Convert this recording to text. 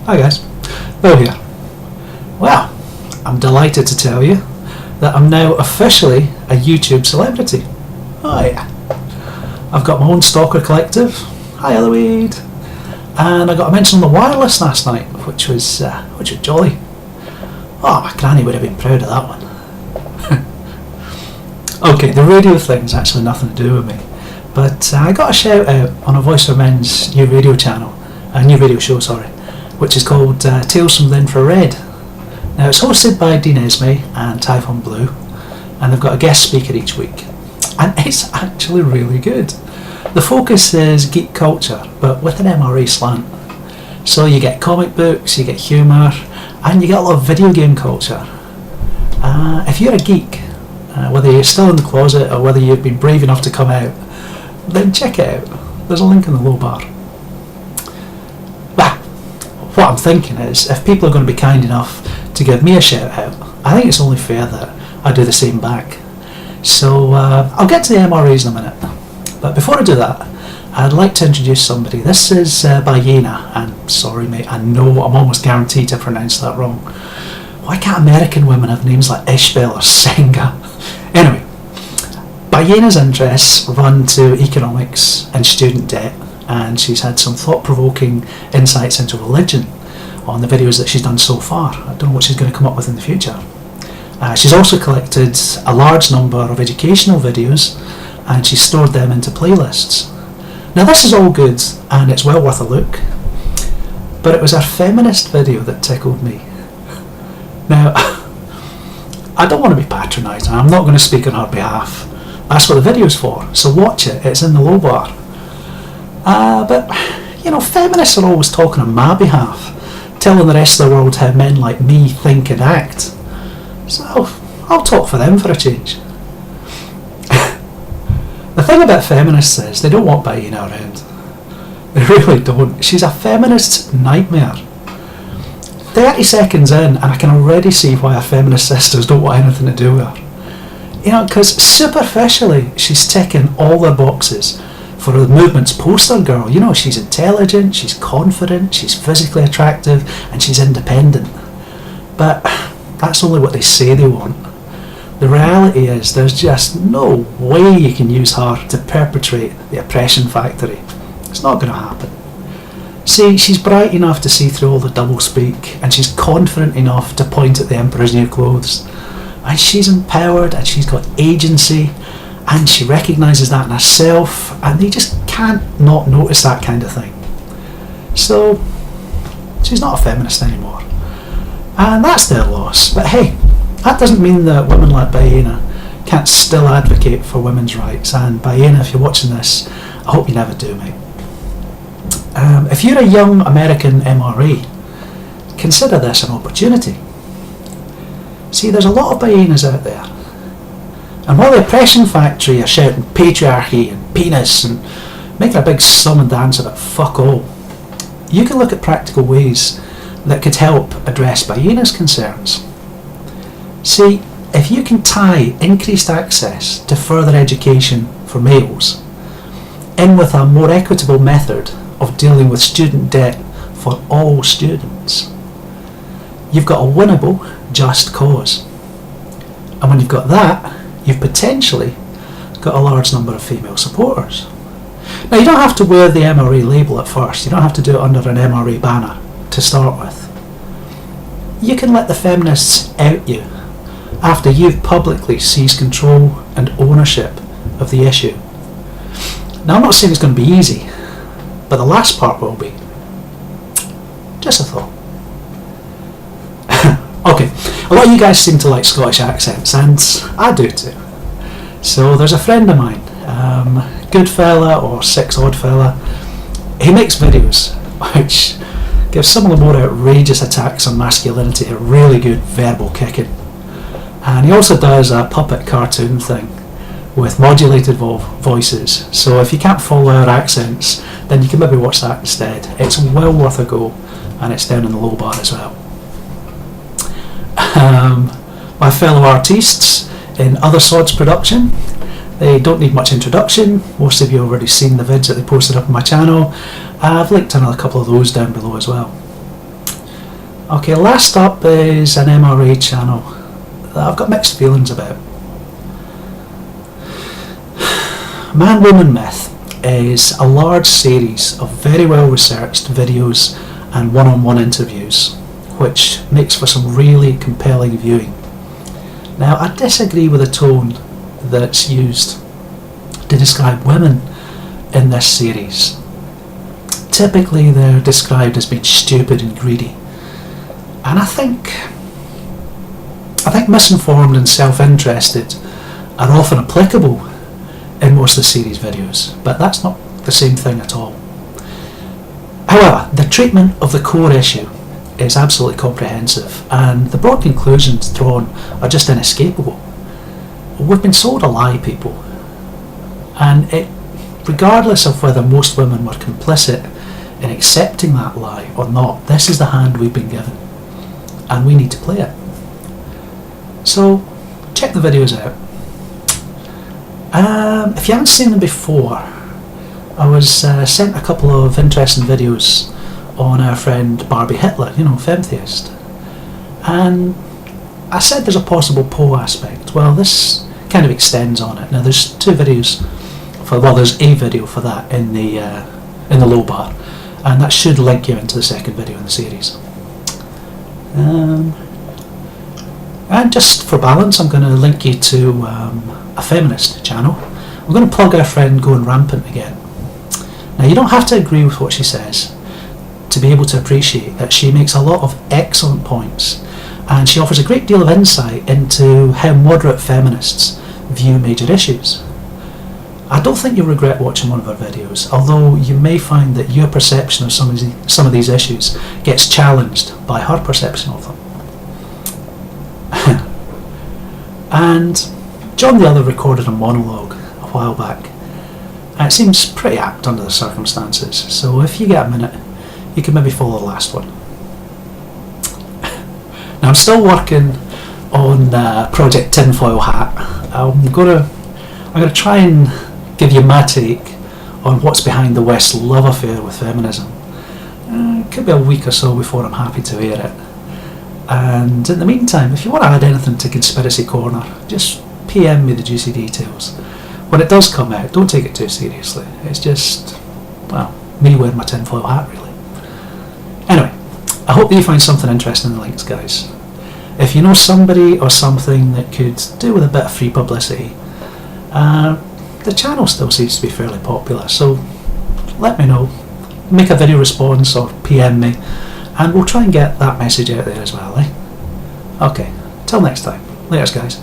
Hi guys, Bill here. Well, I'm delighted to tell you that I'm now officially a YouTube celebrity. Oh yeah. I've got my own stalker collective. Hi Eloise. And I got a mention on the wireless last night, which was jolly. Oh, my granny would have been proud of that one. Okay, the radio thing's actually nothing to do with me, but I got a shout out on a AVfMs new radio show, which is called Tales from the Infrared. Now it's hosted by Dean Esme and Typhon Blue, and they've got a guest speaker each week, and it's actually really good. The focus is geek culture, but with an MRA slant. So you get comic books, you get humour, and you get a lot of video game culture. If you're a geek, whether you're still in the closet or whether you've been brave enough to come out, then check it out. There's a link in the low bar. But what I'm thinking is, if people are going to be kind enough to give me a shout out, I think it's only fair that I do the same back. So I'll get to the MRAs in a minute. But before I do that, I'd like to introduce somebody. This is Bayena, and sorry mate, I know I'm almost guaranteed to pronounce that wrong. Why can't American women have names like Ishbel or Senga? Anyway, Bayena's interests run to economics and student debt, and she's had some thought-provoking insights into religion on the videos that she's done so far. I don't know what she's going to come up with in the future. She's also collected a large number of educational videos, and she's stored them into playlists. Now this is all good and it's well worth a look, but it was her feminist video that tickled me. Now, I don't want to be patronising, I'm not going to speak on her behalf. That's what the video's for, so watch it, it's in the low bar. But, you know, feminists are always talking on my behalf, telling the rest of the world how men like me think and act. So, I'll talk for them for a change. The thing about feminists is they don't want Bayena around. They really don't. She's a feminist's nightmare. 30 seconds in and I can already see why her feminist sisters don't want anything to do with her. You know, because superficially she's ticking all the boxes for the movement's poster girl. You know, she's intelligent, she's confident, she's physically attractive, and she's independent. But that's only what they say they want. The reality is there's just no way you can use her to perpetrate the oppression factory. It's not going to happen. See, she's bright enough to see through all the doublespeak, and she's confident enough to point at the Emperor's new clothes. And she's empowered, and she's got agency, and she recognises that in herself, and they just can't not notice that kind of thing. So, she's not a feminist anymore. And that's their loss. But hey, that doesn't mean that women like Bayena can't still advocate for women's rights. And Bayena, if you're watching this, I hope you never do, mate. If you're a young American MRA, consider this an opportunity. See, there's a lot of Bayenas out there. And while the oppression factory are shouting patriarchy and penis and making a big song and dance about fuck all, you can look at practical ways that could help address Bayena's concerns. See, if you can tie increased access to further education for males in with a more equitable method of dealing with student debt for all students, you've got a winnable, just cause. And when you've got that, you've potentially got a large number of female supporters. Now, you don't have to wear the MRA label at first. You don't have to do it under an MRA banner to start with. You can let the feminists out you after you've publicly seized control and ownership of the issue. Now, I'm not saying it's going to be easy, but the last part will be. Just a thought. Okay, a lot of you guys seem to like Scottish accents, and I do too. So there's a friend of mine, good fella or six odd fella, he makes videos which gives some of the more outrageous attacks on masculinity a really good verbal kicking. And he also does a puppet cartoon thing with modulated voices, so if you can't follow our accents, then you can maybe watch that instead. It's well worth a go, and it's down in the low bar as well. My fellow artists in Other Sods production, they don't need much introduction. Most of you have already seen the vids that they posted up on my channel. I've linked another couple of those down below as well. Okay, last up is an MRA channel that I've got mixed feelings about. Man-Woman Myth is a large series of very well researched videos and one-on-one interviews, which makes for some really compelling viewing. Now, I disagree with the tone that's used to describe women in this series. Typically they're described as being stupid and greedy, and I think misinformed and self-interested are often applicable in most of the series videos, but that's not the same thing at all. However, the treatment of the core issue is absolutely comprehensive, and the broad conclusions drawn are just inescapable. We've been sold a lie, people, and regardless of whether most women were complicit in accepting that lie or not, this is the hand we've been given, and we need to play it. So check the videos out. If you haven't seen them before, I was sent a couple of interesting videos on our friend Barbie Hitler, femtheist, and I said there's a possible Poe aspect. Well, this kind of extends on it. Now there's two videos there's a video for that in the low bar, and that should link you into the second video in the series. And just for balance, I'm going to link you to a feminist channel. I'm going to plug our friend Going Rampant again. Now, you don't have to agree with what she says to be able to appreciate that she makes a lot of excellent points, and she offers a great deal of insight into how moderate feminists view major issues. I don't think you'll regret watching one of her videos, although you may find that your perception of some of these issues gets challenged by her perception of them. And John the Other recorded a monologue a while back, and it seems pretty apt under the circumstances, so if you get a minute, you can maybe follow the last one. Now, I'm still working on Project Tinfoil Hat. I'm going to try and give you my take on what's behind the West's love affair with feminism. It could be a week or so before I'm happy to air it. And in the meantime, if you want to add anything to Conspiracy Corner, just PM me the juicy details. When it does come out, don't take it too seriously. It's just, well, me wearing my tinfoil hat, really. Anyway, I hope that you find something interesting in the links, guys. If you know somebody or something that could do with a bit of free publicity, the channel still seems to be fairly popular, so let me know. Make a video response or PM me, and we'll try and get that message out there as well, eh? Okay, till next time. Laters, guys.